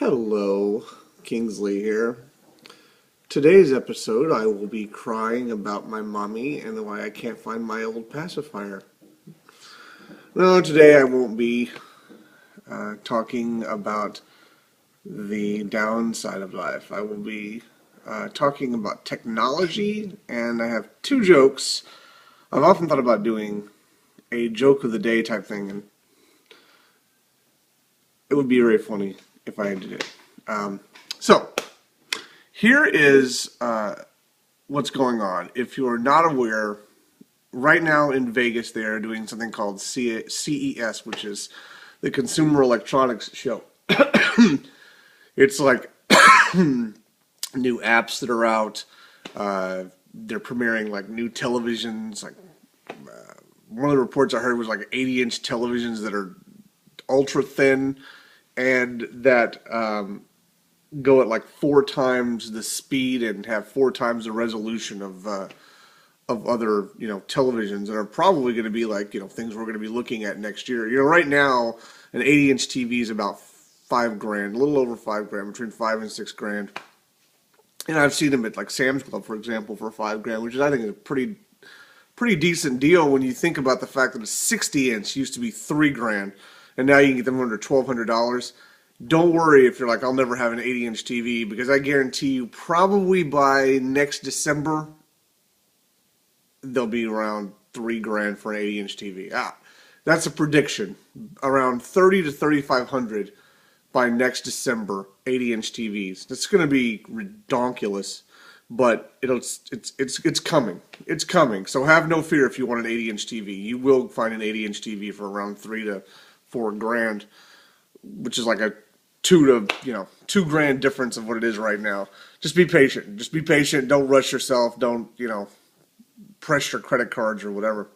Hello, Kingsley here. Today's episode, I will be crying about my mommy and why I can't find my old pacifier. No, today I won't be talking about the downside of life. I will be talking about technology, and I have two jokes. I've often thought about doing a joke of the day type thing, and it would be very funny if I did it. So, here is what's going on. If you're not aware, right now in Vegas they are doing something called CES, which is the Consumer Electronics Show. It's like new apps that are out. They're premiering like new televisions. Like one of the reports I heard was like 80-inch televisions that are ultra thin and that go at like 4 times the speed and have 4 times the resolution of other televisions that are probably going to be like things we're going to be looking at next year. Right now an 80-inch TV is about $5,000, a little over $5,000, between $5,000 and $6,000. And I've seen them at like Sam's Club, for example, for $5,000, which is I think is a pretty decent deal when you think about the fact that a 60-inch used to be $3,000, and now you can get them under $1,200. Don't worry if you're like, I'll never have an 80-inch TV, because I guarantee you probably by next December, they'll be around $3,000 for an 80-inch TV. That's a prediction. Around 30 to 3,500 by next December, 80-inch TVs. That's going to be redonkulous, but it's coming. It's coming. So have no fear if you want an 80-inch TV. You will find an 80-inch TV for around $3,000 to $4,000, which is like a $2,000 difference of what it is right now. Just be patient. Just be patient. Don't rush yourself. Don't press your credit cards or whatever.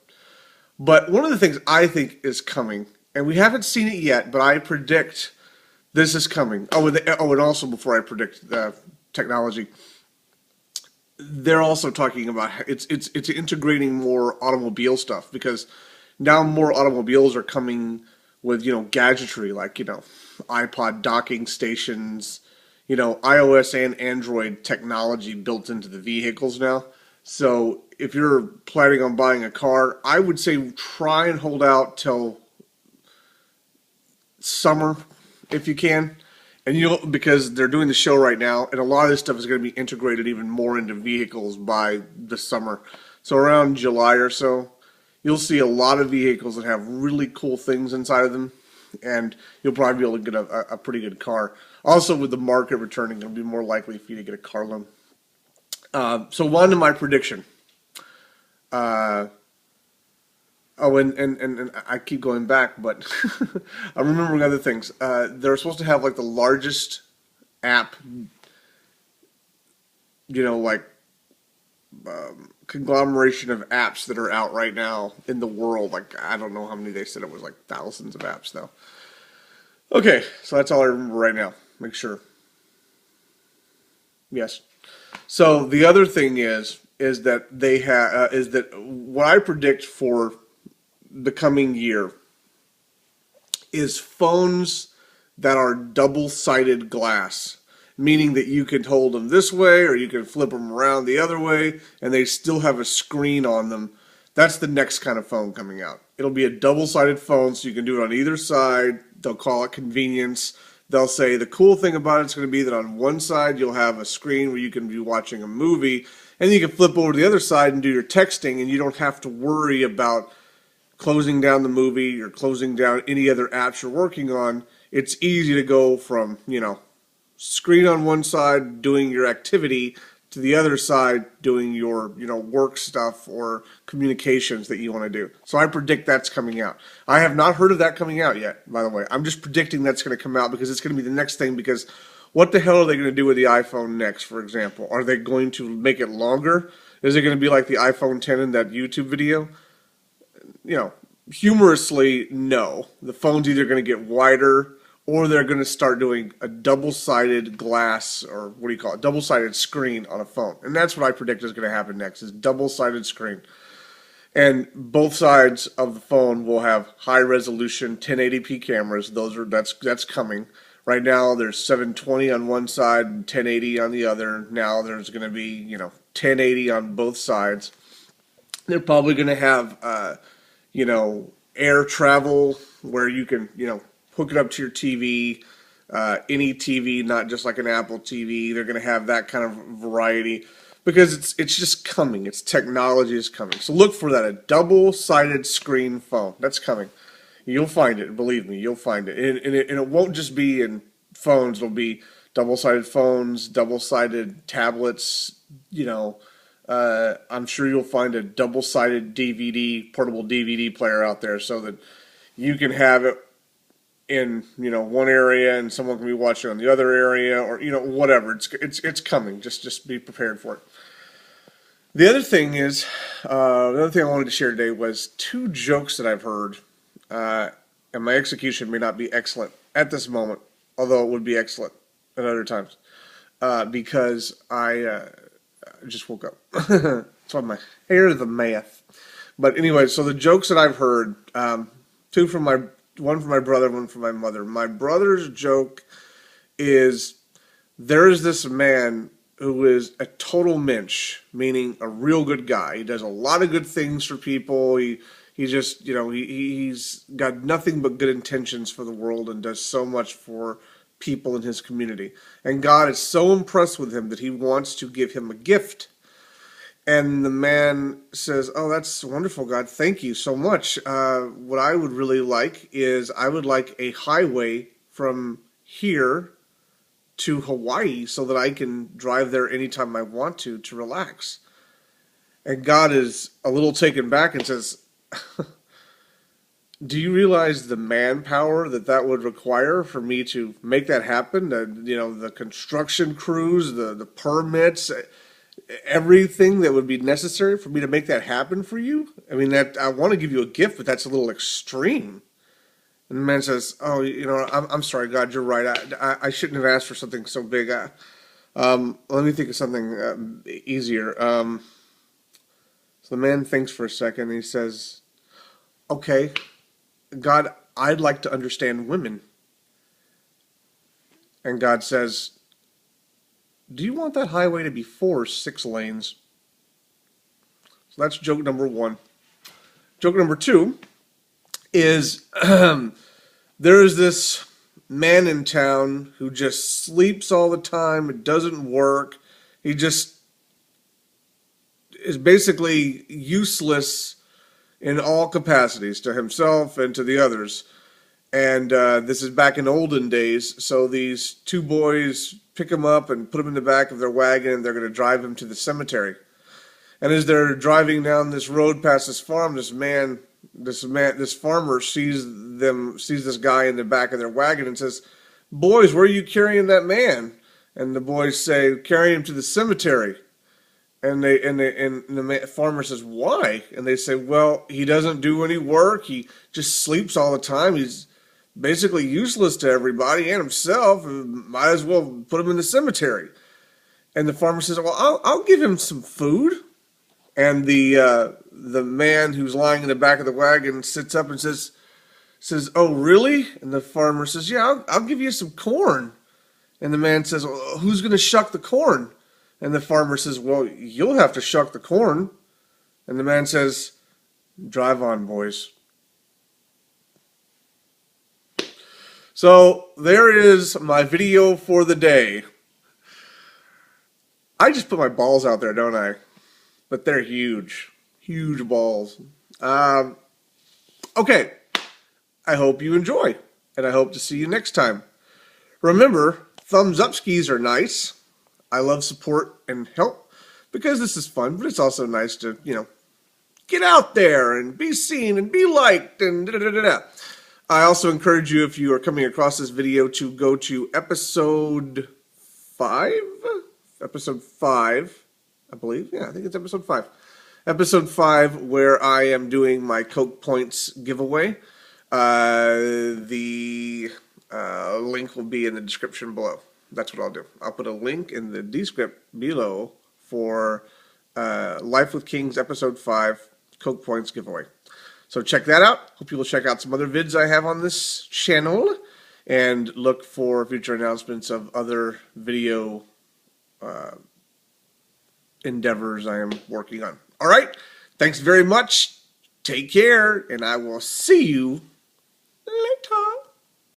But one of the things I think is coming, and we haven't seen it yet, but I predict this is coming. And also before I predict technology, they're also talking about it's integrating more automobile stuff, because now more automobiles are coming with gadgetry like iPod docking stations, iOS and Android technology built into the vehicles now. So if you're planning on buying a car, I would say try and hold out till summer if you can. And because they're doing the show right now, and a lot of this stuff is going to be integrated even more into vehicles by the summer. So around July or so, you'll see a lot of vehicles that have really cool things inside of them, and you'll probably be able to get a pretty good car. Also, with the market returning, it'll be more likely for you to get a car loan. So on to my prediction. And I keep going back, but I'm remembering other things. They're supposed to have like the largest app, conglomeration of apps that are out right now in the world. Like, I don't know how many they said. It was like thousands of apps though. Okay, so that's all I remember right now. Make sure. Yes. So the other thing is that they have is that what I predict for the coming year is phones that are double-sided glass, meaning that you can hold them this way or you can flip them around the other way and they still have a screen on them. That's the next kind of phone coming out. It'll be a double-sided phone, so you can do it on either side. They'll call it convenience. They'll say the cool thing about it's going to be that on one side you'll have a screen where you can be watching a movie, and you can flip over to the other side and do your texting, and you don't have to worry about closing down the movie or closing down any other apps you're working on. It's easy to go from, screen on one side doing your activity to the other side doing your, work stuff or communications that you want to do. So I predict that's coming out. I have not heard of that coming out yet, by the way. I'm just predicting that's going to come out because it's going to be the next thing, because what the hell are they going to do with the iPhone next, for example? Are they going to make it longer? Is it going to be like the iPhone 10 in that YouTube video? Humorously, no. The phone's either going to get wider or they're going to start doing a double-sided glass, or what do you call it, double-sided screen on a phone. And that's what I predict is going to happen next, is double-sided screen. And both sides of the phone will have high-resolution 1080p cameras. That's coming. Right now, there's 720 on one side and 1080 on the other. Now there's going to be, 1080 on both sides. They're probably going to have, air travel where you can, hook it up to your TV, any TV, not just like an Apple TV. They're going to have that kind of variety because it's just coming. It's technology is coming. So look for that, a double-sided screen phone. That's coming. You'll find it. Believe me, you'll find it. And it won't just be in phones. It'll be double-sided phones, double-sided tablets. I'm sure you'll find a double-sided portable DVD player out there so that you can have it in, one area and someone can be watching on the other area or, whatever. It's coming. Just be prepared for it. The other thing is, the other thing I wanted to share today was 2 jokes that I've heard. And my execution may not be excellent at this moment, although it would be excellent at other times, because I just woke up. It's on my hair, the math. But anyway, so the jokes that I've heard, one from my brother, one from my mother. My brother's joke is there is this man who is a total mensch, meaning a real good guy. He does a lot of good things for people. He just, he's got nothing but good intentions for the world and does so much for people in his community. And God is so impressed with him that he wants to give him a gift. And the man says, "Oh, that's wonderful, God. Thank you so much. What I would really like is I would like a highway from here to Hawaii so that I can drive there anytime I want to relax." And God is a little taken back and says, "Do you realize the manpower that would require for me to make that happen? The construction crews, the permits, everything that would be necessary for me to make that happen for you? I mean, that I want to give you a gift, but that's a little extreme." And the man says, "Oh, I'm sorry, God, you're right. I shouldn't have asked for something so big. Let me think of something easier." So the man thinks for a second, and he says, "Okay, God, I'd like to understand women." And God says, "Do you want that highway to be 4 or 6 lanes?" So that's joke number 1. Joke number 2 is there is this man in town who just sleeps all the time. It doesn't work. He just is basically useless in all capacities to himself and to the others. And this is back in olden days. So these 2 boys pick him up and put him in the back of their wagon, and they're going to drive him to the cemetery. And as they're driving down this road past this farm, this farmer sees this guy in the back of their wagon and says, "Boys, where are you carrying that man?" And the boys say, "Carrying him to the cemetery." And the farmer says, "Why?" And they say, "Well, he doesn't do any work. He just sleeps all the time. He's basically useless to everybody and himself. Might as well put him in the cemetery." And the farmer says, "Well, I'll give him some food." And the man who's lying in the back of the wagon sits up and says, "Oh, really?" And the farmer says, "Yeah, I'll give you some corn." And the man says, "Well, who's going to shuck the corn?" And the farmer says, "Well, you'll have to shuck the corn." And the man says, "Drive on, boys." So there is my video for the day. I just put my balls out there, don't I? But they're huge. Huge balls. Okay. I hope you enjoy. And I hope to see you next time. Remember, thumbs up skis are nice. I love support and help because this is fun, but it's also nice to, get out there and be seen and be liked and da-da-da-da-da. I also encourage you, if you are coming across this video, to go to episode 5? Episode 5, I believe. Yeah, I think it's episode 5. Episode 5, where I am doing my Coke Points giveaway. The link will be in the description below. That's what I'll do. I'll put a link in the description below for Life with Kings episode 5 Coke Points giveaway. So check that out. Hope you will check out some other vids I have on this channel. and look for future announcements of other video endeavors I am working on. All right, thanks very much. Take care, and I will see you later.